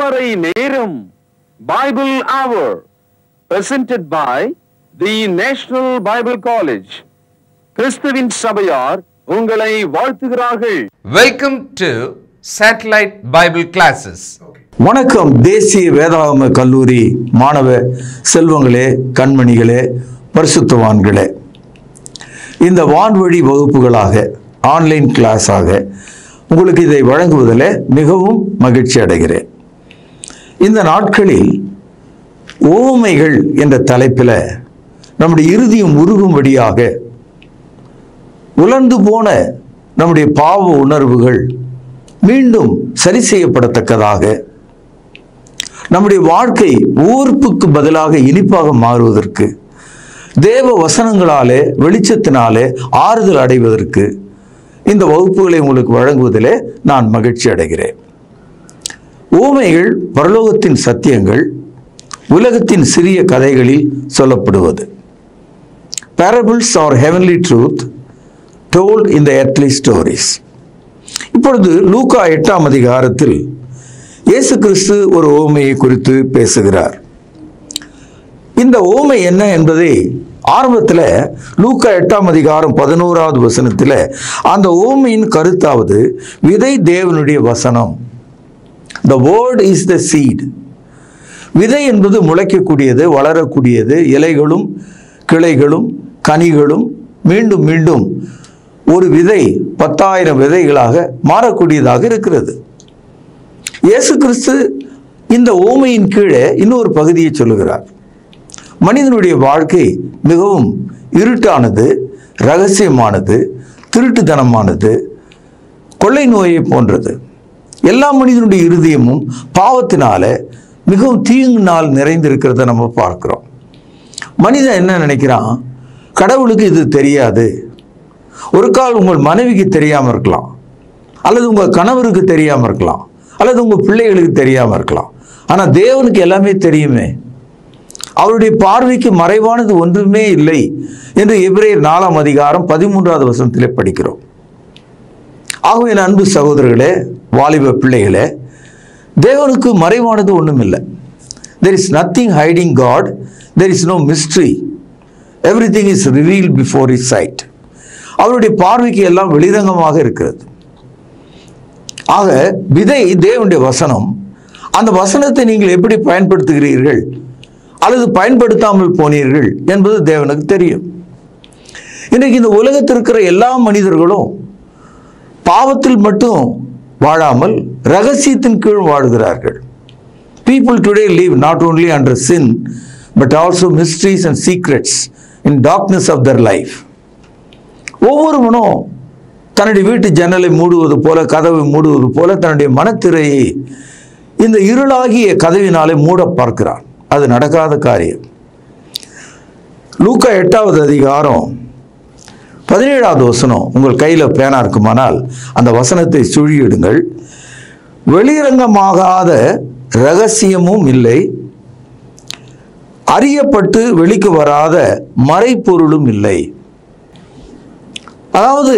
திருமறை நேரம் Bible Hour presented by the National Bible College. கிறிஸ்துவின் சபையார் உங்களை வாழ்த்துகிறார்கள். Welcome to Satellite Bible Classes. வணக்கம். தேசிய வேதாகம கல்லூரி மாணவ செல்வங்களே, கண்மணிகளே, பரிசுத்தவான்களே, இந்த வான்வழி வகுப்புகளாக ஆன்லைன் கிளாஸாக உங்களுக்கு இதை வழங்குவதில் மிகவும் மகிழ்ச்சி அடைகிறேன். இந்த நாட்களில் உவமைகள் என்ற தலைப்பில் நம்முடைய இருதயம் உருகும்படியாக உலர்ந்து போன நம்முடைய பாவ உணர்வுகள் மீண்டும் சரி செய்யப்படத்தக்கதாக, நம்முடைய வாழ்க்கை ஊர்ப்புக்கு பதிலாக இனிப்பாக மாறுவதற்கு, தேவ வசனங்களாலே வெளிச்சத்தினாலே ஆறுதல் அடைவதற்கு இந்த வகுப்புகளை உங்களுக்கு வழங்குவதிலே நான் மகிழ்ச்சி அடைகிறேன். உவமைகள் பரலோகத்தின் சத்தியங்கள் உலகத்தின் சிறிய கதைகளில் சொல்லப்படுவது. Parables are heavenly truth told in the earthly stories. இப்பொழுது லூக்கா 8ஆம் அதிகாரத்தில் இயேசு கிறிஸ்து ஒரு உவமையை குறித்து பேசுகிறார். இந்த உவமை என்ன என்பதை ஆரம்பத்தில் லூக்கா 8ஆம் அதிகாரம் 11வது வசனத்தில் அந்த உவமையின் கருத்தாவது, விதை தேவனுடைய வசனம். The word is the seed. விதை என்பது முளைக்கக்கூடியது, வளரக்கூடியது, இலைகளும் கிளைகளும் கனிகளும் மீண்டும் மீண்டும் ஒரு விதை 10,000 விதைகளாக மாறக்கூடியதாக இருக்கிறது. இயேசு கிறிஸ்து இந்த உவமையின் கீழே இன்னொரு பகுதியை சொல்லுகிறார். மனிதனுடைய வாழ்க்கை மிகவும் இருட்டானது, ரகசியமானது, திருட்டுத்தனமானது, கொள்ளை நோயை போன்றது. எல்லா மனிதனுடைய இருதயமும் பாவத்தினால மிகவும் தீங்கினால் நிறைந்திருக்கிறத நம்ம பார்க்கிறோம். மனிதன் என்ன நினைக்கிறான்? கடவுளுக்கு இது தெரியாது. ஒரு கால் உங்கள் மனைவிக்கு தெரியாமல் இருக்கலாம், அல்லது உங்கள் கணவருக்கு தெரியாமல் இருக்கலாம், அல்லது உங்கள் பிள்ளைகளுக்கு தெரியாமல் இருக்கலாம். ஆனால் தேவனுக்கு எல்லாமே தெரியுமே. அவருடைய பார்வைக்கு மறைவானது ஒன்றுமே இல்லை என்று எபிரேயர் 4ஆம் அதிகாரம் 13வது வசனத்திலே படிக்கிறோம். ஆகவே என் அன்பு சகோதரர்களே, வாலிப பிள்ளைகளே, தேவனுக்கு மறைவானது ஒன்றும் இல்லை. There is nothing hiding God. There is no mystery. Everything is revealed before His sight. அவருடைய பார்வைக்கு எல்லாம் வெளிரங்கமாக இருக்கிறது. ஆக விதை தேவனுடைய வசனம். அந்த வசனத்தை நீங்கள் எப்படி பயன்படுத்துகிறீர்கள் அல்லது பயன்படுத்தாமல் போனீர்கள் என்பது தேவனுக்கு தெரியும். இன்றைக்கு இந்த உலகத்தில் இருக்கிற எல்லா மனிதர்களும் பாவத்தில் மட்டும் வாழாமல் ரகசியத்தின் கீழ் வாழ்கிறார்கள். People today live not only under sin but also mysteries and secrets in darkness of their life. ஒவ்வொருவனும் தன்னுடைய வீட்டு ஜன்னலை மூடுவது போல, கதவை மூடுவது போல தன்னுடைய மனத்திரையை இந்த இருளாகிய கதவினாலே மூட பார்க்கிறான். அது நடக்காத காரியம். லூக்கா 8வது அதிகாரம் 17வது வசனம் உங்கள் கையில் பேனா இருக்குமானால் அந்த வசனத்தை சுழியிடுங்கள். வெளிரங்கமாகாத ரகசியமும் இல்லை, அறியப்பட்டு வெளிக்கு வராத மறைப்பொருளும் இல்லை. அதாவது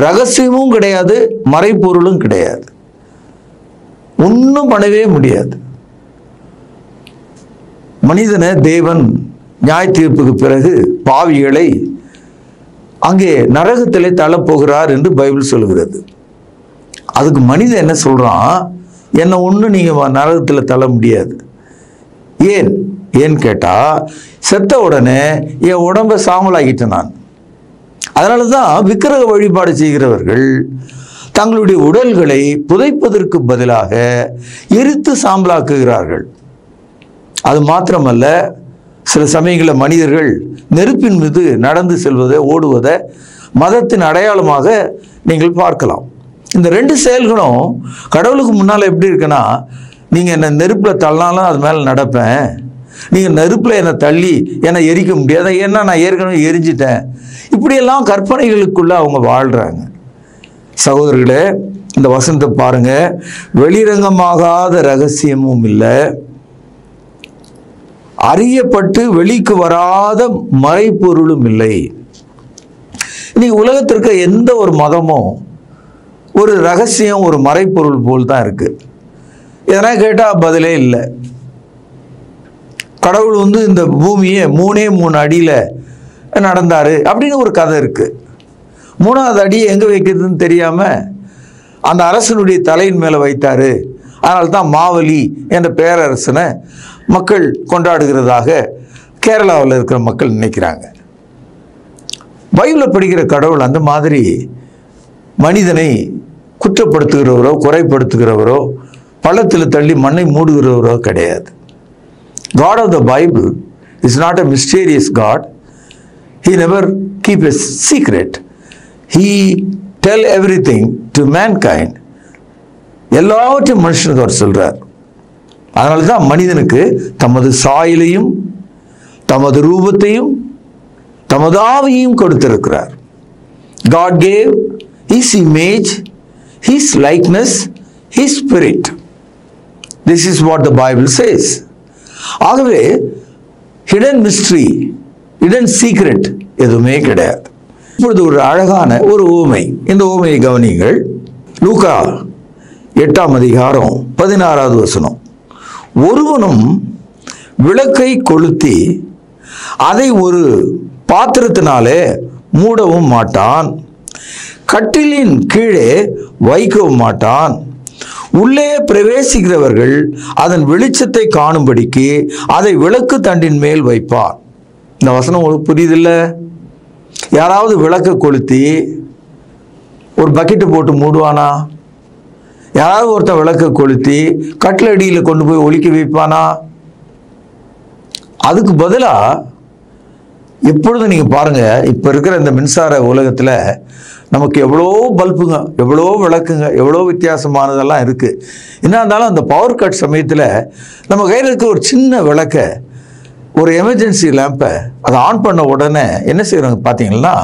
ரகசியமும் கிடையாது, மறைப்பொருளும் கிடையாது. ஒன்றும் பண்ணவே முடியாது. மனிதனை தேவன் நியாய தீர்ப்புக்கு பிறகு பாவிகளை அங்கே நரகத்திலே தள்ளப்போகிறார் என்று பைபிள் சொல்கிறது. அதுக்கு மனிதன் என்ன சொல்றான்? என்னை ஒன்றும் நீங்கள் நரகத்தில் தள்ள முடியாது. ஏன்னு கேட்டால், செத்த உடனே என் உடம்பை சாம்பலாகிட்டேன் நான். அதனால தான் விக்கிரக வழிபாடு செய்கிறவர்கள் தங்களுடைய உடல்களை புதைப்பதற்கு பதிலாக எரித்து சாம்பலாக்குகிறார்கள். அது மாத்திரமல்ல, சில சமயங்களில் மனிதர்கள் நெருப்பின் மீது நடந்து செல்வதை, ஓடுவதை மதத்தின் அடையாளமாக நீங்கள் பார்க்கலாம். இந்த ரெண்டு செயல்களும் கடவுளுக்கு முன்னால் எப்படி இருக்குன்னா, நீங்கள் என்னை நெருப்பில் தள்ளினாலும் அது மேலே நடப்பேன், நீங்கள் நெருப்பில் என்னை தள்ளி என்னை எரிக்க முடியாது, ஏன்னா நான் ஏற்கனவே எரிஞ்சிட்டேன். இப்படியெல்லாம் கற்பனைகளுக்குள்ள அவங்க வாழ்கிறாங்க. சகோதரர்களே, இந்த வசனத்தை பாருங்க. வெளிரங்கமாகாத ரகசியமும் இல்லை, அறியப்பட்டு வெளிக்கு வராத மறைப்பொருளும் இல்லை. இன்னைக்கு உலகத்திற்கு எந்த ஒரு மதமும் ஒரு ரகசியம், ஒரு மறைப்பொருள் போல் தான் இருக்கு. எதனா கேட்டால் பதிலே இல்லை. கடவுள் வந்து இந்த பூமியை 3 அடியில் நடந்தார் அப்படின்னு ஒரு கதை இருக்கு. 3வது அடியை எங்கே வைக்கிறதுன்னு தெரியாமல் அந்த அரசனுடைய தலையின் மேலே வைத்தார். அதனால தான் மாவலி என்ற பேரரசனை மக்கள் கொண்டாடுகிறதாக கேரளாவில் இருக்கிற மக்கள் நினைக்கிறாங்க. பைபிளில் படிக்கிற கடவுள் அந்த மாதிரி மனிதனை குற்றப்படுத்துகிறவரோ குறைப்படுத்துகிறவரோ பள்ளத்தில் தள்ளி மண்ணை மூடுகிறவரோ கிடையாது. God of the Bible is not a mysterious God. He never keeps a secret. He tell everything to mankind. எல்லாவற்றையும் மனுஷனுக்கு அவர் சொல்றார். அதனால தான் மனிதனுக்கு தமது சாயலையும் தமது ரூபத்தையும் தமது ஆவியையும் கொடுத்திருக்கிறார். God gave His image, His likeness, His spirit. This is what the Bible says. ஆகவே hidden mystery, hidden secret எதுவுமே கிடையாது. இப்பொழுது ஒரு அழகான ஒரு உவமை, இந்த உவமையை கவனியுங்கள். லூக்கா 8ஆம் அதிகாரம் 16வது வசனம். ஒருவனும் விளக்கை கொளுத்தி அதை ஒரு பாத்திரத்தினாலே மூடவும் மாட்டான், கட்டிலின் கீழே வைக்கவும் மாட்டான். உள்ளே பிரவேசிக்கிறவர்கள் அதன் வெளிச்சத்தை காணும்படிக்கு அதை விளக்கு தண்டின் மேல் வைப்பார். இந்த வசனம் உங்களுக்கு புரியுதில்ல? யாராவது விளக்க கொளுத்தி ஒரு பக்கெட்டை போட்டு மூடுவானா? யாராவது ஒருத்தன் விளக்க கொளுத்தி கட்டில் அடியில் கொண்டு போய் ஒலிக்க வைப்பானா? அதுக்கு பதிலாக எப்பொழுதும் நீங்கள் பாருங்கள், இப்போ இருக்கிற இந்த மின்சார உலகத்தில் நமக்கு எவ்வளோ பல்புங்க, எவ்வளோ விளக்குங்க, எவ்வளோ வித்தியாசமானதெல்லாம் இருக்குது. என்ன இருந்தாலும் அந்த பவர் கட் சமயத்தில் நம்ம கையில் இருக்க ஒரு சின்ன விளக்கை, ஒரு எமர்ஜென்சி லேம்பை அதை ஆன் பண்ண உடனே என்ன செய்கிறாங்க பார்த்தீங்கன்னா,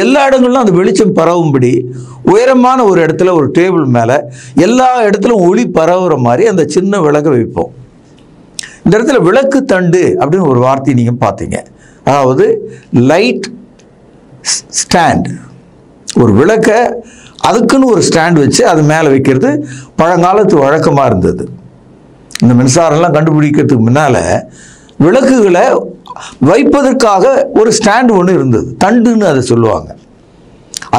எல்லா இடங்களும் அந்த வெளிச்சம் பரவும்படி உயரமான ஒரு இடத்துல ஒரு டேபிள் மேலே எல்லா இடத்துலையும் ஒளி பரவுற மாதிரி அந்த சின்ன விளக்கை வைப்போம். இந்த இடத்துல விளக்கு தண்டு அப்படின்னு ஒரு வார்த்தையை நீங்கள் பார்த்தீங்க. அதாவது லைட் ஸ்டாண்ட். ஒரு விளக்க அதுக்குன்னு ஒரு ஸ்டாண்ட் வச்சு அது மேலே வைக்கிறது பழங்காலத்து வழக்கமாக இருந்தது. இந்த மின்சாரம்லாம் கண்டுபிடிக்கிறதுக்கு முன்னால் விளக்குகளை வைப்பதற்காக ஒரு ஸ்டாண்டு ஒன்று இருந்தது, தண்டுன்னு அதை சொல்லுவாங்க.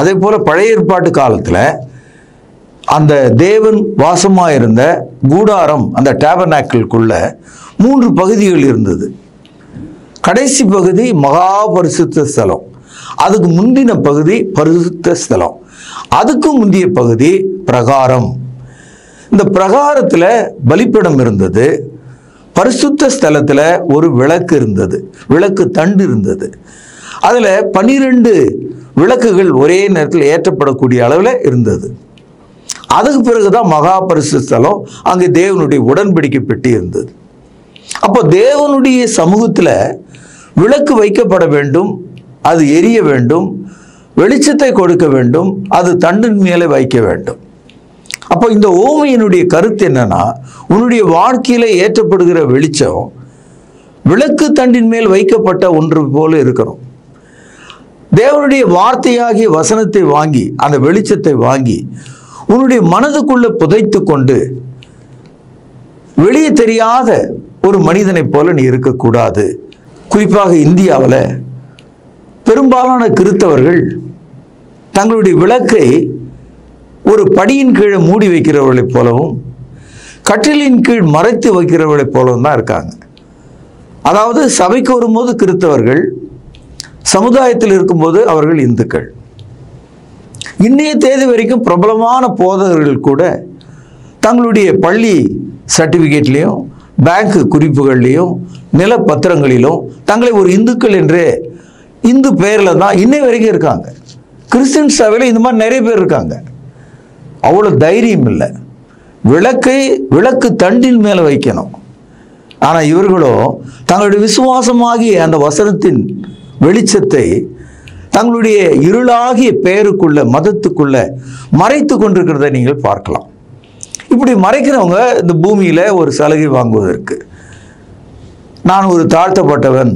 அதே போல் பழைய ஏற்பாட்டு காலத்தில் அந்த தேவன் வாசமாக இருந்த கூடாரம், அந்த டேபர்நாக்கிள்குள்ள 3 பகுதிகள் இருந்தது. கடைசி பகுதி மகா பரிசுத்த ஸ்தலம், அதுக்கு முந்தின பகுதி பரிசுத்த ஸ்தலம், அதுக்கு முந்திய பகுதி பிரகாரம். இந்த பிரகாரத்தில் பலிப்பீடம் இருந்தது, பரிசுத்த ஸ்தலத்தில் ஒரு விளக்கு இருந்தது, விளக்கு தண்டு இருந்தது. அதில் 12 விளக்குகள் ஒரே நேரத்தில் ஏற்றப்படக்கூடிய அளவில் இருந்தது. அதுக்கு பிறகுதான் மகா பரிசுத்த ஸ்தலம், அங்கே தேவனுடைய உடன்படிக்கை பெட்டி இருந்தது. அப்போ தேவனுடைய சமூகத்தில் விளக்கு வைக்கப்பட வேண்டும், அது எரிய வேண்டும், வெளிச்சத்தை கொடுக்க வேண்டும், அது தண்டின் மேலே வைக்க வேண்டும். அப்போ இந்த ஓமையினுடைய கருத்து என்னன்னா, உன்னுடைய வாழ்க்கையில ஏற்றப்படுகிற வெளிச்சம் விளக்கு தண்டின் மேல் வைக்கப்பட்ட ஒன்று போல இருக்கணும். தேவனுடைய வார்த்தையாகிய வசனத்தை வாங்கி, அந்த வெளிச்சத்தை வாங்கி உன்னுடைய மனதுக்குள்ள புதைத்து கொண்டு வெளியே தெரியாத ஒரு மனிதனை போல நீ இருக்கக்கூடாது. குறிப்பாக இந்தியாவில் பெரும்பாலான கிறிஸ்தவர்கள் தங்களுடைய விளக்கை ஒரு படியின் கீழே மூடி வைக்கிறவர்களைப் போலவும் கட்டிலின் கீழ் மறைத்து வைக்கிறவர்களைப் போலவும் தான் இருக்காங்க. அதாவது சபைக்கு வரும்போது கிறிஸ்தவர்கள், சமுதாயத்தில் இருக்கும்போது அவர்கள் இந்துக்கள். இன்னைய தேதி வரைக்கும் பிரபலமான போதகர்கள் கூட தங்களுடைய பள்ளி சர்டிஃபிகேட்லேயும் பேங்க் குறிப்புகள்லையும் நில பத்திரங்களிலும் தங்களை ஒரு இந்துக்கள் என்றே இந்து பெயரில் தான் இன்னை வரைக்கும் இருக்காங்க. கிறிஸ்டின் சபையில் இந்த மாதிரி நிறைய பேர் இருக்காங்க. அவ்வளோ தைரியம் இல்லை. விளக்கு தண்டின் மேலே வைக்கணும். ஆனால் இவர்களோ தங்களுடைய விசுவாசமாகிய அந்த வசனத்தின் வெளிச்சத்தை தங்களுடைய இருளாகிய பெயருக்குள்ள, மதத்துக்குள்ள மறைத்து கொண்டிருக்கிறத நீங்கள் பார்க்கலாம். இப்படி மறைக்கிறவங்க இந்த பூமியில் ஒரு சலுகை வாங்குவதற்கு, நான் ஒரு தாழ்த்தப்பட்டவன்,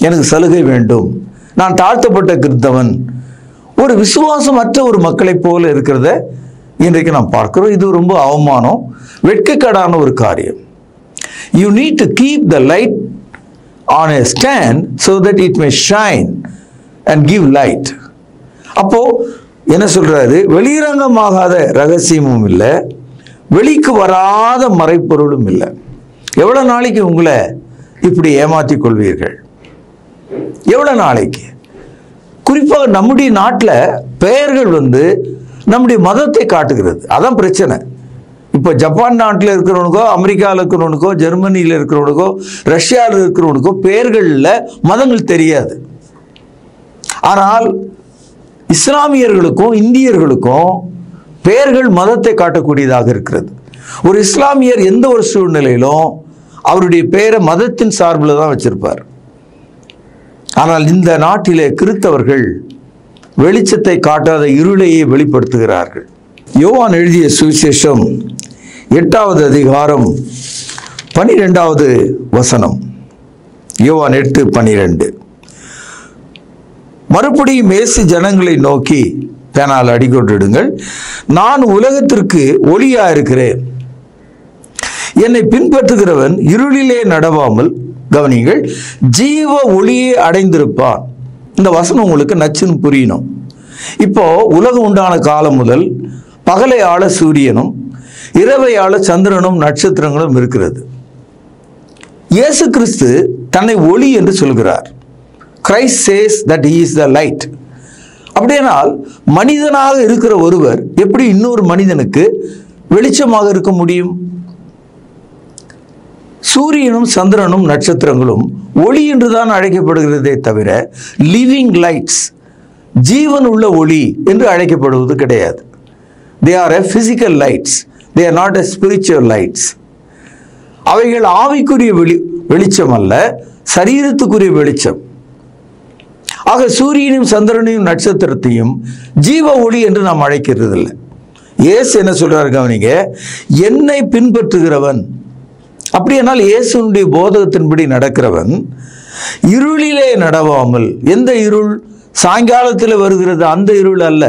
எனக்கு சலுகை வேண்டும், நான் தாழ்த்தப்பட்ட கிறிஸ்தவன், ஒரு விசுவாசமற்ற ஒரு மக்களைப் போல இருக்கிறத இன்றைக்கு நாம் பார்க்கிறோம். இது ரொம்ப அவமானம், வெட்கக்கேடான ஒரு காரியம். You need to keep the light on a stand so that it may shine and give light. அப்போ என்ன சொல்றாரு? வெளிரங்கமாகாத ரகசியமும் இல்லை, வெளிக்கு வராத மறைப்பொருளும் இல்லை. எவ்வளவு நாளைக்கு உங்களை இப்படி ஏமாற்றிக் கொள்வீர்கள்? எவ்வளவு நாளைக்கு? குறிப்பாக நம்முடைய நாட்டில் பெயர்கள் நம்முடைய மதத்தை காட்டுகிறது. அதான் பிரச்சனை. இப்போ ஜப்பான் நாட்டில் இருக்கிறவனுக்கோ, அமெரிக்காவில் இருக்கிறவனுக்கோ, ஜெர்மனியில் இருக்கிறவனுக்கோ, ரஷ்யாவில் இருக்கிறவனுக்கோ பெயர்களில் மதங்கள் தெரியாது. ஆனால் இஸ்லாமியர்களுக்கும் இந்தியர்களுக்கும் பெயர்கள் மதத்தை காட்டக்கூடியதாக இருக்கிறது. ஒரு இஸ்லாமியர் எந்த ஒரு சூழ்நிலையிலும் அவருடைய பெயரை மதத்தின் சார்பில் தான் வச்சிருப்பார். ஆனால் இந்த நாட்டிலே கிறிஸ்தவர்கள் வெளிச்சத்தை காட்டாத இருளையே வெளிப்படுத்துகிறார்கள். யோவான் எழுதிய சுவிசேஷம் 8வது அதிகாரம் 12வது வசனம். யோவான் 8:12. மறுபடியும் இயேசு ஜனங்களை நோக்கி, பேனால் அடிக்கொண்டிடுங்கள், நான் உலகத்திற்கு ஒளியா இருக்கிறேன். என்னை பின்பற்றுகிறவன் இருளிலே நடவாமல், கவனிங்கள், ஜீவ ஒளியை அடைந்திருப்பான். இந்த வசனம் உங்களுக்கு நச்சுன்னு புரியணும். இப்போ உலகம் உண்டான காலம் முதல் பகலை ஆள சூரியனும் இரவை ஆள சந்திரனும் நட்சத்திரங்களும் இருக்கிறது. இயேசு கிறிஸ்து தன்னை ஒளி என்று சொல்கிறார். Christ says that he is the light. அப்படியானால் மனிதனாக இருக்கிற ஒருவர் எப்படி இன்னொரு மனிதனுக்கு வெளிச்சமாக இருக்க முடியும்? சூரியனும் சந்திரனும் நட்சத்திரங்களும் ஒளி என்றுதான் அழைக்கப்படுகிறதே தவிர லிவிங் லைட்ஸ், ஜீவன் உள்ள ஒளி என்று அழைக்கப்படுவது கிடையாது. They are a physical lights. They are not a spiritual lights. அவைகள் ஆவிக்குரிய வெளிச்சம் அல்ல, சரீரத்துக்குரிய வெளிச்சம். ஆக சூரியனையும் சந்திரனையும் நட்சத்திரத்தையும் ஜீவ ஒளி என்று நாம் அழைக்கிறது இல்லை. இயேசு என்ன சொல்றாரு கவனிங்க, என்னை பின்பற்றுகிறவன். அப்படியானால் இயேசுனுடைய போதகத்தின்படி நடக்கிறவன் இருளிலே நடவாமல், எந்த இருள்? சாயங்காலத்தில் வருகிறது அந்த இருள் அல்ல,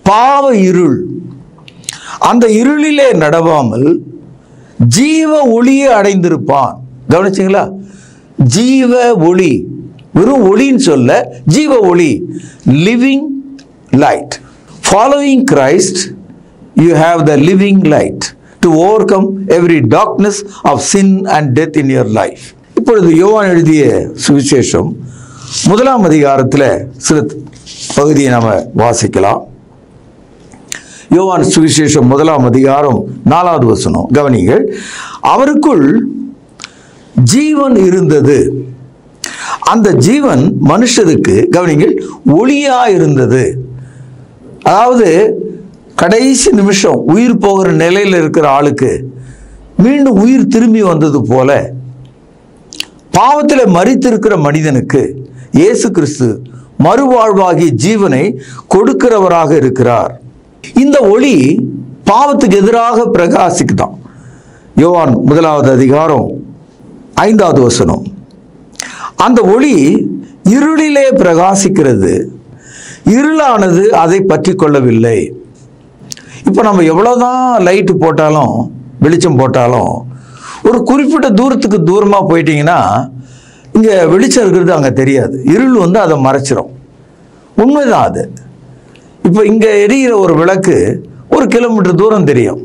பாவ இருள். அந்த இருளிலே நடவாமல் ஜீவ ஒளியை அடைந்திருப்பான். கவனிச்சிங்களா? ஜீவ ஒளி, வெறும் ஒளின்னு சொல்ல, ஜீவ ஒளி, living light. Following Christ you have the living light to overcome every darkness of sin and death in your life. இப்பொழுது யோவான் எழுதிய சுவிசேஷம் 1ஆம் அதிகாரத்தில் சில பகுதியை நாம் வாசிக்கலாம். யோவான் சுவிசேஷம் 1ஆம் அதிகாரம் 4வது வசனம். கவனிங்கள், அவருக்குள் ஜீவன் இருந்தது, அந்த ஜீவன் மனுஷருக்கு, கவனிங்கள், ஒளியா இருந்தது. அதாவது கடைசி நிமிஷம் உயிர் போகிற நிலையில் இருக்கிற ஆளுக்கு மீண்டும் உயிர் திரும்பி வந்தது போல பாவத்தில் மரித்திருக்கிற மனிதனுக்கு இயேசு கிறிஸ்து மறுவாழ்வாகி ஜீவனை கொடுக்கிறவராக இருக்கிறார். இந்த ஒளி பாவத்துக்கு எதிராக பிரகாசிக்குதான். யோவான் 1வது அதிகாரம் 5வது வசனம். அந்த ஒளி இருளிலே பிரகாசிக்கிறது, இருளானது அதை பற்றி கொள்ளவில்லை. இப்போ நம்ம எவ்வளோதான் லைட்டு போட்டாலும், வெளிச்சம் போட்டாலும், ஒரு குறிப்பிட்ட தூரத்துக்கு தூரமாக போயிட்டீங்கன்னா இங்கே வெளிச்சம் இருக்கிறது அங்கே தெரியாது. இருள் அதை மறைச்சிரும். உண்மைதான் அது. இப்போ இங்கே எரியிற ஒரு விளக்கு 1 கிலோமீட்டர் தூரம் தெரியும்,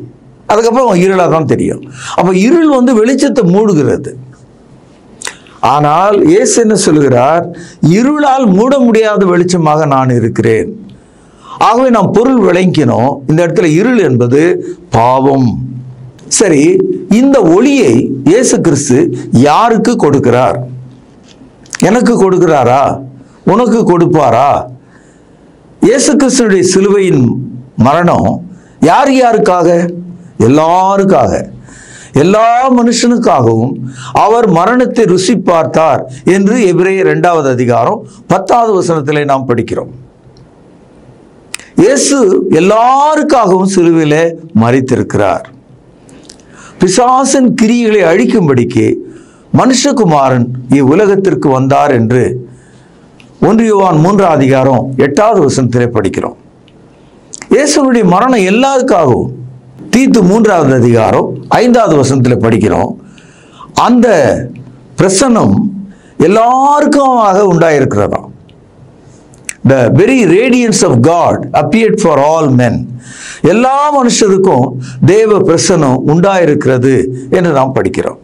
அதுக்கப்புறம் இருளாக தான் தெரியும். அப்போ இருள் வெளிச்சத்தை மூடுகிறது. ஆனால் இயேசு என்ன சொல்கிறார்? இருளால் மூட முடியாத வெளிச்சமாக நான் இருக்கிறேன். ஆகவே நாம் பொருள் விளங்கினோம், இந்த இடத்துல இருள் என்பது பாவம். சரி, இந்த ஒளியை இயேசு கிறிஸ்து யாருக்கு கொடுக்கிறார்? எனக்கு கொடுக்கிறாரா? உனக்கு கொடுப்பாரா? இயேசு கிறிஸ்துடைய சிலுவையின் மரணம் யார் யாருக்காக? எல்லாருக்காக, எல்லா மனுஷனுக்காகவும் அவர் மரணத்தை ருசி பார்த்தார் என்று எபிரேயர் 2வது அதிகாரம் 10வது வசனத்திலே நாம் படிக்கிறோம். இயேசு எல்லாருக்காகவும் சிலுவையிலே மரித்திருக்கிறார். பிசாசின் கிரியைகளை அழிக்கும்படிக்கு மனுஷகுமாரன் இவ்வுலகத்திற்கு வந்தார் என்று 1 யோவான் 3வது அதிகாரம் 8வது வசனத்திலே படிக்கிறோம். இயேசுனுடைய மரணம் எல்லாருக்காகவும். தீத்து 3வது அதிகாரம் 5வது வசனத்தில் படிக்கிறோம், அந்த பிரசன்னம் எல்லாருக்குமாக உண்டாயிருக்கிறதாம். The very radiance of God appeared for all men. எல்லா மனுஷருக்கும் தேவ பிரசன்னம் உண்டாயிருக்கிறது என்று நாம் படிக்கிறோம்.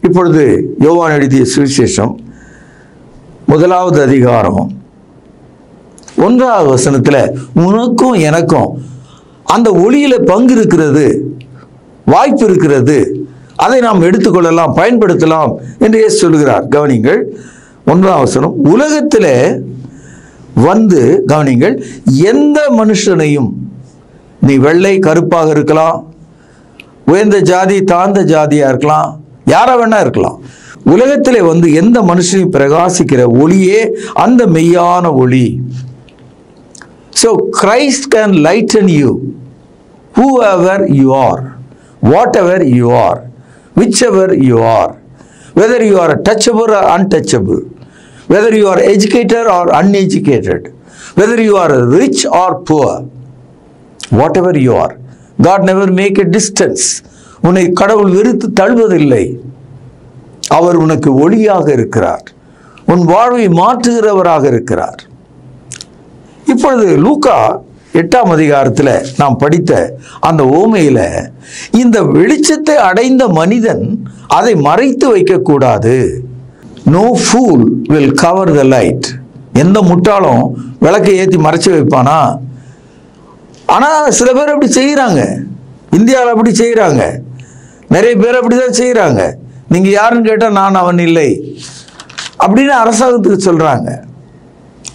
இப்பொழுது யோவான் எழுதிய சுவிசேஷம் 1வது அதிகாரம் 1வது வசனத்தில் உனக்கும் எனக்கும் அந்த ஒளியில பங்கு இருக்கிறது, வாய்ப்பு இருக்கிறது, அதை நாம் எடுத்துக்கொள்ளலாம், பயன்படுத்தலாம் என்று இயேசு சொல்கிறார். கவனிங்கள், 1வது வசனம், உலகத்திலே வந்து கவனிங்கள், எந்த மனுஷனையும், நீ வெள்ளை கருப்பாக இருக்கலாம், உயர்ந்த ஜாதி தாழ்ந்த ஜாதியா இருக்கலாம், யாரா வேணா இருக்கலாம், உலகத்திலே வந்து எந்த மனுஷனையும் பிரகாசிக்கிற ஒளியே அந்த மெய்யான ஒளி. So Christ can lighten you, whoever you are, whatever you are, whichever you are, whether you are touchable or untouchable, whether you are educated or uneducated, whether you are rich or poor, whatever you are, God never make a distance. உன்னை கடவுள் வெறுத்து தள்ளுவதில்லை. அவர் உனக்கு ஒளியாக இருக்கிறார், உன் வாழ்வை மாற்றுகிறவராக இருக்கிறார். இப்பொழுது லூக்கா 8ஆம் அதிகாரத்தில் நாம் படித்த அந்த ஓமையில இந்த வெளிச்சத்தை அடைந்த மனிதன் அதை மறைத்து வைக்கக்கூடாது. No fool will cover the light. எந்த முட்டாளும் விளக்கை ஏற்றி மறைச்சு வைப்பானா? ஆனால் சில பேர் அப்படி செய்கிறாங்க. இந்தியாவில் அப்படி செய்கிறாங்க. நிறைய பேர் அப்படி தான் செய்கிறாங்க. நீங்கள் யாருன்னு கேட்டால் நான் அவன் இல்லை அப்படின்னு அரசாங்கத்துக்கு சொல்கிறாங்க.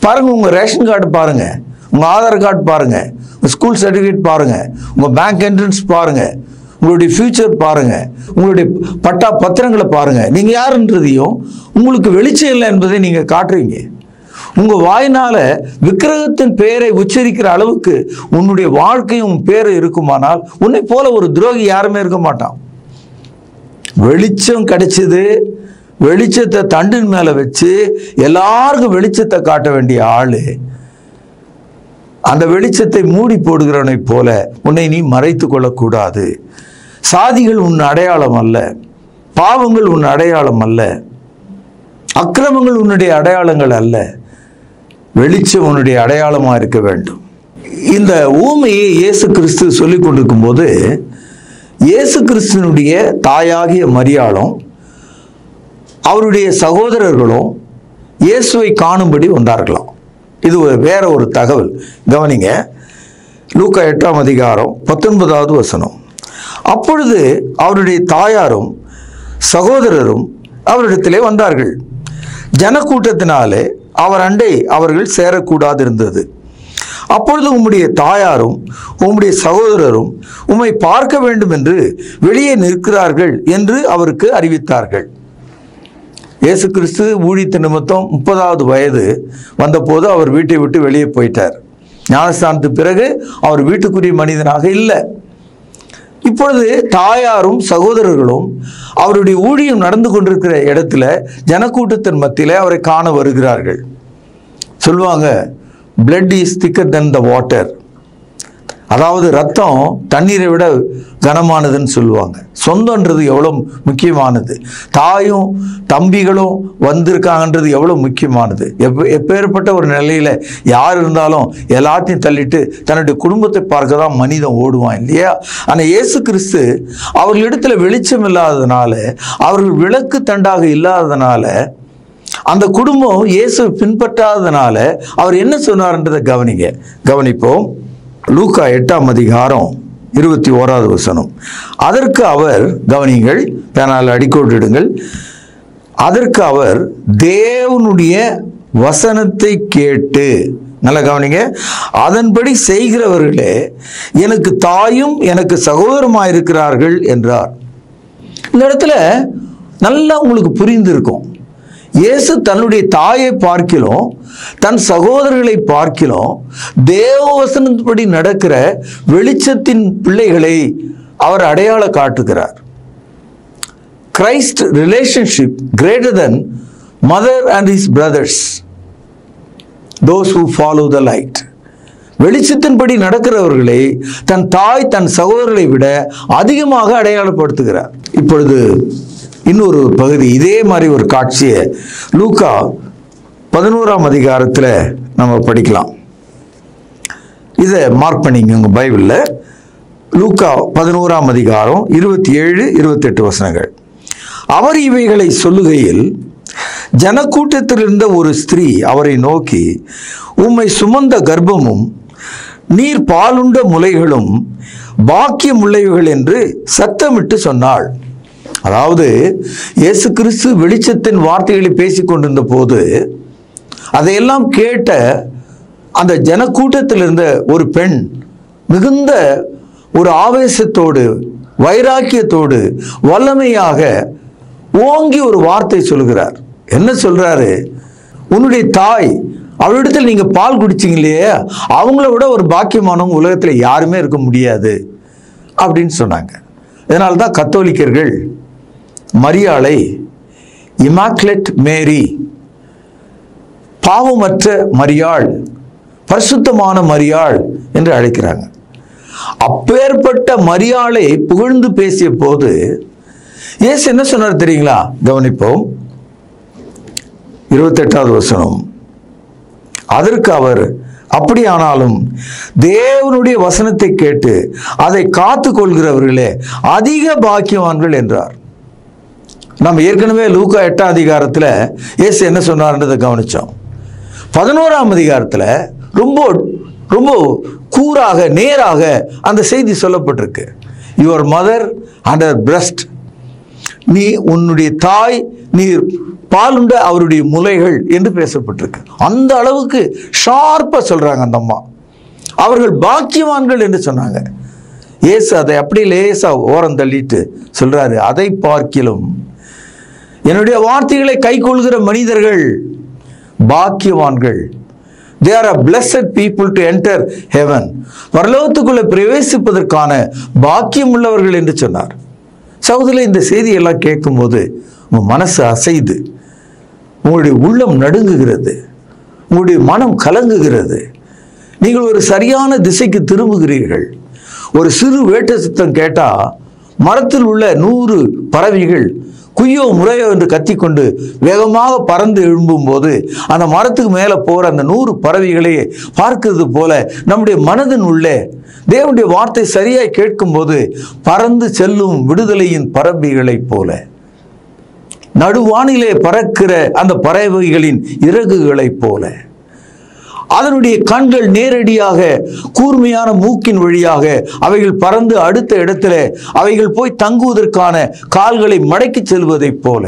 பாருங்கள், உங்கள் ரேஷன் கார்டு பாருங்கள், உங்கள் ஆதார் கார்டு பாருங்கள், உங்கள் ஸ்கூல் சர்டிஃபிகேட் பாருங்கள், உங்கள் பேங்க் என்ட்ரன்ஸ் பாருங்கள், உங்களுடைய ஃபியூச்சர் பாருங்கள், உங்களுடைய பட்டா பத்திரங்களை பாருங்கள். நீங்கள் யாருன்றதையும் உங்களுக்கு வெளிச்சம் இல்லை என்பதை நீங்கள் காட்டுறீங்க. உங்கள் வாயினால் விக்கிரகத்தின் பெயரை உச்சரிக்கிற அளவுக்கு உன்னுடைய வாழ்க்கையும் பேரை இருக்குமானால் உன்னை போல ஒரு துரோகி யாருமே இருக்க மாட்டான். வெளிச்சம் கிடைச்சது, வெளிச்சத்தை தண்டின் மேலே வச்சு எல்லாருக்கும் வெளிச்சத்தை காட்ட வேண்டிய ஆளு அந்த வெளிச்சத்தை மூடி போடுகிறவனை போல உன்னை நீ மறைத்து கொள்ளக்கூடாது. சாதிகள் உன் அடையாளம் அல்ல, பாவங்கள் உன் அடையாளம் அல்ல, அக்கிரமங்கள் உன்னுடைய அடையாளங்கள் அல்ல, வெளிச்சம் உன்னுடைய அடையாளமாக இருக்க வேண்டும். இந்த ஊமையை இயேசு கிறிஸ்து சொல்லிக் கொண்டிருக்கும் போது இயேசு கிறிஸ்துவனுடைய தாயாகிய மரியாளும் அவருடைய சகோதரர்களும் இயேசுவை காணும்படி வந்தார்களாம். இது வேற ஒரு தகவல். கவனிங்க, லூக்கா 8ஆம் அதிகாரம் 19வது வசனம். அப்பொழுது அவருடைய தாயாரும் சகோதரரும் அவரிடத்திலே வந்தார்கள். ஜனக்கூட்டத்தினாலே அவர் அண்டை அவர்கள் சேரக்கூடாது இருந்தது. அப்பொழுது உம்முடைய தாயாரும் உம்முடைய சகோதரரும் உம்மை பார்க்க வேண்டும் என்று வெளியே நிற்கிறார்கள் என்று அவருக்கு அறிவித்தார்கள். இயேசு கிறிஸ்து ஊழியத்தின் நிமித்தம் 30வது வயது வந்தபோது அவர் வீட்டை விட்டு வெளியே போயிட்டார். ஞானஸ்தானத்துக்கு பிறகு அவர் வீட்டுக்குரிய மனிதனாக இல்லை. இப்பொழுது தாயாரும் சகோதரர்களும் அவருடைய ஊழியம் நடந்து கொண்டிருக்கிற இடத்துல ஜனக்கூட்டத்தின் மத்தியிலே அவரை காண வருகிறார்கள். சொல்லுவாங்க, blood is thicker than the water. அதாவது ரத்தம் தண்ணீரை விட கனமானதுன்னு சொல்லுவாங்க. சொந்தன்றது எவ்வளோ முக்கியமானது, தாயும் தம்பிகளும் வந்திருக்காங்கன்றது எவ்வளோ முக்கியமானது. எப்பேற்பட்ட ஒரு நிலையில் யார் இருந்தாலும் எல்லாத்தையும் தள்ளிட்டு தன்னுடைய குடும்பத்தை பார்க்க தான் மனிதன் ஓடுவான் இல்லையா? ஆனால் இயேசு கிறிஸ்து அவர்களிடத்தில் வெளிச்சம் இல்லாததுனால, அவர்கள் விளக்கு தண்டாக இல்லாததுனால, அந்த குடும்பம் இயேசுவை பின்பற்றாததுனால அவர் என்ன சொன்னார்ன்றதை கவனிப்போம். லூக்கா 8ஆம் அதிகாரம் 21வது வசனம். அதற்கு அவர், கவனிங்கள், பேனால் அடிக்கோடிடுங்கள், அதற்கு அவர் தேவனுடைய வசனத்தை கேட்டு, நல்லா கவனிங்க, அதன்படி செய்கிறவர்களே எனக்கு தாயும் எனக்கு சகோதரமாயிருக்கிறார்கள் என்றார். இந்த இடத்துல நல்லா உங்களுக்கு புரிந்திருக்கும். இயேசு தன்னுடைய தாயை பார்க்கிலும் தன் சகோதரர்களை பார்க்கிலும் தேவவசனப்படி நடக்கிற வெளிச்சத்தின் பிள்ளைகளை அவர் அடையாள காட்டுகிறார். Christ relationship greater than mother and his brothers, those who follow the light. வெளிச்சத்தின்படி நடக்கிறவர்களை தன் தாய் தன் சகோதரர்களை விட அதிகமாக அடையாளப்படுத்துகிறார். இப்பொழுது இன்னொரு பகுதி, இதே மாதிரி ஒரு காட்சியை லூக்கா 11ஆம் அதிகாரத்தில் நம்ம படிக்கலாம். இதை மார்க் பண்ணிங்க உங்கள் பைபிளில். லூக்கா 11ஆம் அதிகாரம் 27, 28 வசனங்கள். அவர் இவைகளை சொல்லுகையில் ஜனக்கூட்டத்தில் இருந்த ஒரு ஸ்திரீ அவரை நோக்கி, உம்மை சுமந்த கர்ப்பமும் நீர் பாலுண்ட முலைகளும் பாக்கியம் உள்ளவைகள் என்று சத்தமிட்டு சொன்னாள். அதாவது இயேசு கிறிஸ்து வெளிச்சத்தின் வார்த்தைகளை பேசிக் கொண்டிருந்த போது அதையெல்லாம் கேட்ட அந்த ஜனக்கூட்டத்தில் இருந்த ஒரு பெண் மிகுந்த ஒரு ஆவேசத்தோடு வைராக்கியத்தோடு வல்லமையாக ஓங்கி ஒரு வார்த்தை சொல்கிறார். என்ன சொல்றாரு? உன்னுடைய தாய், அவளிடத்தில் நீங்க பால் குடிச்சிங்க இல்லையா, அவங்கள விட ஒரு பாக்கியமானவங்க உலகத்தில் யாருமே இருக்க முடியாது அப்படின்னு சொன்னாங்க. இதனால தான் கத்தோலிக்கர்கள் மரியாளை இமாக்குலேட் மேரி, பாவமற்ற மரியாள், பரிசுத்தமான மரியாள் என்று அழைக்கிறாங்க. அப்பேற்பட்ட மரியாளை புகழ்ந்து பேசிய போது இயேசு என்ன சொன்னார் தெரியுங்களா? கவனிப்போம். 28வது வசனம். அதற்கு அவர், அப்படியானாலும் தேவனுடைய வசனத்தை கேட்டு அதை காத்து கொள்கிறவர்களே அதிக பாக்கியவான்கள் என்றார். நம்ம ஏற்கனவே லூக்கா 8ஆம் அதிகாரத்தில் இயேசு என்ன சொன்னார்ன்றதை கவனிச்சோம். 11ஆம் அதிகாரத்தில் ரொம்ப ரொம்ப கூராக நேராக அந்த செய்தி சொல்லப்பட்டிருக்கு. Your mother and her breast, நீ உன்னுடைய தாய், நீர் பாலுண்ட அவருடைய முலைகள் என்று பேசப்பட்டிருக்கு. அந்த அளவுக்கு ஷார்ப்பா சொல்றாங்க அந்த அம்மா. அவர்கள் பாக்கியவான்கள் என்று சொன்னாங்க. இயேசு அதை அப்படி லேசா ஓரம் தள்ளிட்டு சொல்றாரு, அதை பார்க்கிலும் என்னுடைய வார்த்தைகளை கை கொள்கிற மனிதர்கள் பாக்கியவான்கள். They are a blessed people to enter heaven. பரலோகத்துக்குள்ள பிரவேசிப்பதற்கான பாக்கியம் உள்ளவர்கள் என்று சொன்னார். சகோதரர்களே, இந்த செய்தியெல்லாம் கேட்கும்போது உங்க மனசு அசைது, உங்களுடைய உள்ளம் நடுங்குகிறது, உங்களுடைய மனம் கலங்குகிறது. நீங்கள் ஒரு சரியான திசைக்கு திரும்புகிறீர்கள். ஒரு சிறு வேட்டை சத்தம் கேட்டா மரத்தில் உள்ள 100 பறவைகள் குய்யோ முறையோ என்று கத்திக்கொண்டு வேகமாக பறந்து எழும்பும் போது அந்த மரத்துக்கு மேலே போகிற அந்த 100 பறவைகளையே பார்க்கிறது போல நம்முடைய மனதின் உள்ளே தேவனுடைய வார்த்தை சரியாய் கேட்கும் போது பறந்து செல்லும் விடுதலையின் பறவைகளைப் போல, நடுவானிலே பறக்கிற அந்த பறவைகளின் இறகுகளைப் போல, அதனுடைய கண்கள் நேரடியாக கூர்மையான மூக்கின் வழியாக அவைகள் பறந்து அடுத்த இடத்துல அவைகள் போய் தங்குவதற்கான கால்களை மடக்கி செல்வதைப் போல,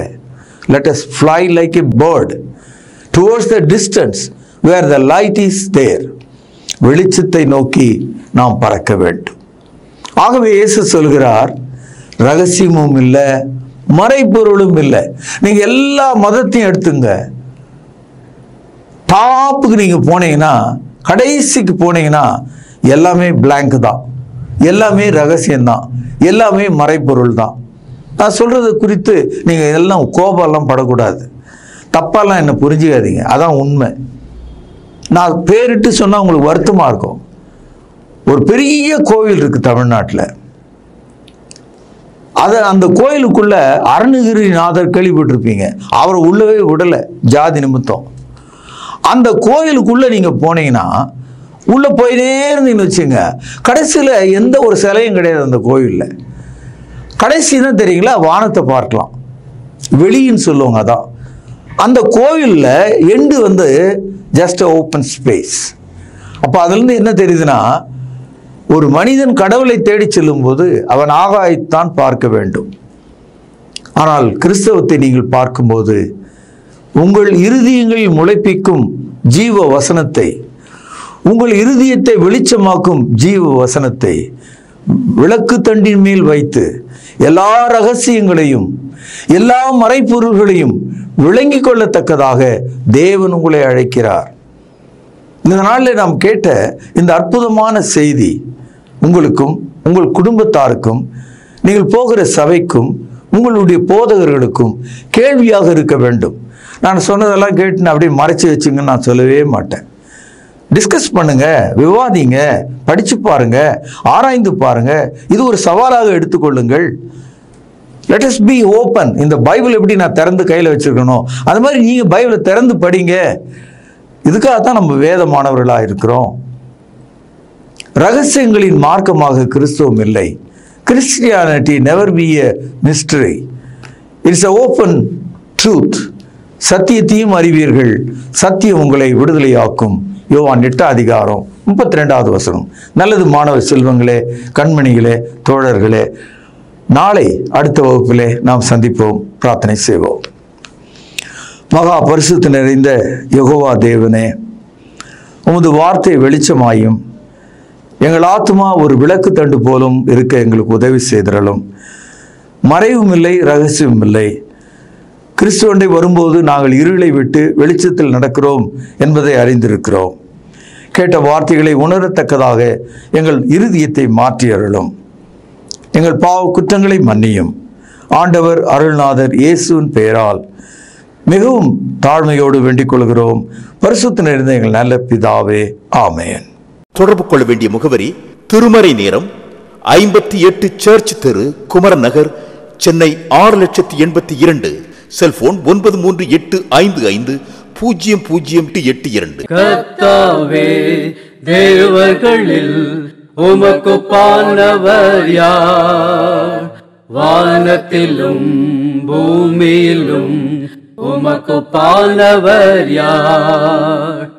let us fly like a bird towards the distance where the light is there. வெளிச்சத்தை நோக்கி நாம் பறக்க வேண்டும். ஆகவே இயேசு சொல்கிறார், ரகசியமும் இல்லை, மறைபொருளும் இல்லை. நீங்க எல்லா மதத்தையும் எடுத்துங்க, டாப்புக்கு நீங்க போனீங்கன்னா, கடைசிக்கு போனீங்கன்னா எல்லாமே பிளாங்க் தான், எல்லாமே ரகசியம்தான், எல்லாமே மறைபொருள் தான். நான் சொல்றது குறித்து நீங்க எல்லாம் கோபம்லாம் படக்கூடாது, தப்பாலாம் என்ன புரிஞ்சுக்காதீங்க, அதான் உண்மை. நான் பேரிட்டு சொன்னா உங்களுக்கு வருத்தமா இருக்கும். ஒரு பெரிய கோவில் இருக்கு தமிழ்நாட்டில். அந்த கோயிலுக்குள்ள அருணகிரிநாதர் கேள்விப்பட்டிருப்பீங்க. அவரை உள்ளவே விடல ஜாதி நிமித்தம். அந்த கோயிலுக்குள்ள நீங்க போனீங்கன்னா, உள்ள போயினே இருந்தீங்கன்னு வச்சுங்க, கடைசியில் எந்த ஒரு சிலையும் கிடையாது அந்த கோயிலில். கடைசி தான் தெரியுங்களா, வானத்தை பார்க்கலாம், வெளியின்னு சொல்லுவாங்க. அதான் அந்த கோயிலில் எண்டு வந்து ஜஸ்ட் ஓப்பன் ஸ்பேஸ். அப்போ அதுலேருந்து என்ன தெரியுதுன்னா, ஒரு மனிதன் கடவுளை தேடி செல்லும் போது அவன் ஆகாயத்தான் பார்க்க வேண்டும். ஆனால் கிறிஸ்தவத்தை நீங்கள் பார்க்கும்போது உங்கள் இருதயங்களில் முளைப்பிக்கும் ஜீவ வசனத்தை, உங்கள் இருதயத்தை வெளிச்சமாக்கும் ஜீவ வசனத்தை விளக்கு தண்டின் மேல் வைத்து எல்லா ரகசியங்களையும் எல்லா மறைப்பொருள்களையும் விளங்கிக் கொள்ளத்தக்கதாக தேவன் உங்களை அழைக்கிறார். இந்த நாளில் நாம் கேட்ட இந்த அற்புதமான செய்தி உங்களுக்கும் உங்கள் குடும்பத்தாருக்கும் நீங்கள் போகிற சபைக்கும் உங்களுடைய போதகர்களுக்கும் கேள்வியாக இருக்க வேண்டும். நான் சொன்னதெல்லாம் கேட்டு அப்படியே மறைச்சி வச்சுங்கன்னு நான் சொல்லவே மாட்டேன். டிஸ்கஸ் பண்ணுங்க, விவாதிங்க, படிச்சு பாருங்க, ஆராய்ந்து பாருங்க. இது ஒரு சவாலாக எடுத்துக்கொள்ளுங்கள். Let us be open. இந்த பைபிள் எப்படி நான் திறந்து கையில் வச்சிருக்கணும், அது மாதிரி நீங்க பைபிளை திறந்து படிங்க. இதுக்காகத்தான் நம்ம வேதமானவர்களாக இருக்கிறோம். ரகசியங்களின் மார்க்கமாக கிறிஸ்துவம் இல்லை. Christianity never be a mystery. It's a open truth. சத்தியத்தையும் அறிவீர்கள், சத்தியம் உங்களை விடுதலையாக்கும். யோவான் 8:32. நல்லது மாணவ செல்வங்களே, கண்மணிகளே, தோழர்களே, நாளை அடுத்த வகுப்பிலே நாம் சந்திப்போம். பிரார்த்தனை செய்வோம். மகா பரிசுத்த நிறைந்த யெகோவா தேவனே, உமது வார்த்தை வெளிச்சமாயும் எங்கள் ஆத்துமா ஒரு விளக்கு தண்டு போலும் இருக்க எங்களுக்கு உதவி செய்திரலும். மறைவும் இல்லை, ரகசியமும் இல்லை. கிறிஸ்துவண்டை வரும்போது நாங்கள் இருளை விட்டு வெளிச்சத்தில் நடக்கிறோம் என்பதை அறிந்திருக்கிறோம். கேட்ட வார்த்தைகளை உணரத்தக்கதாக எங்கள் இருதயத்தை மாற்றி அருளும். எங்கள் பாவ குற்றங்களை மன்னியும். ஆண்டவர் அருள்நாதர் இயேசுவின் பெயரால் மிகவும் தாழ்மையோடு வேண்டிக் கொள்கிறோம். பரிசுத்த நிறைந்த எங்கள் நல்ல பிதாவே, ஆமென். தொடர்பு கொள்ள வேண்டிய முகவரி: திருமறை நேரம், 58 சர்ச் தெரு, குமரன் நகர், சென்னை 6,82,000. செல்போன் 9385500882. கர்த்தாவே, தேவர்களில் உமக்குப்பானவர் யார்? வானத்திலும் பூமியிலும் உமக்குப்பானவர் யார்?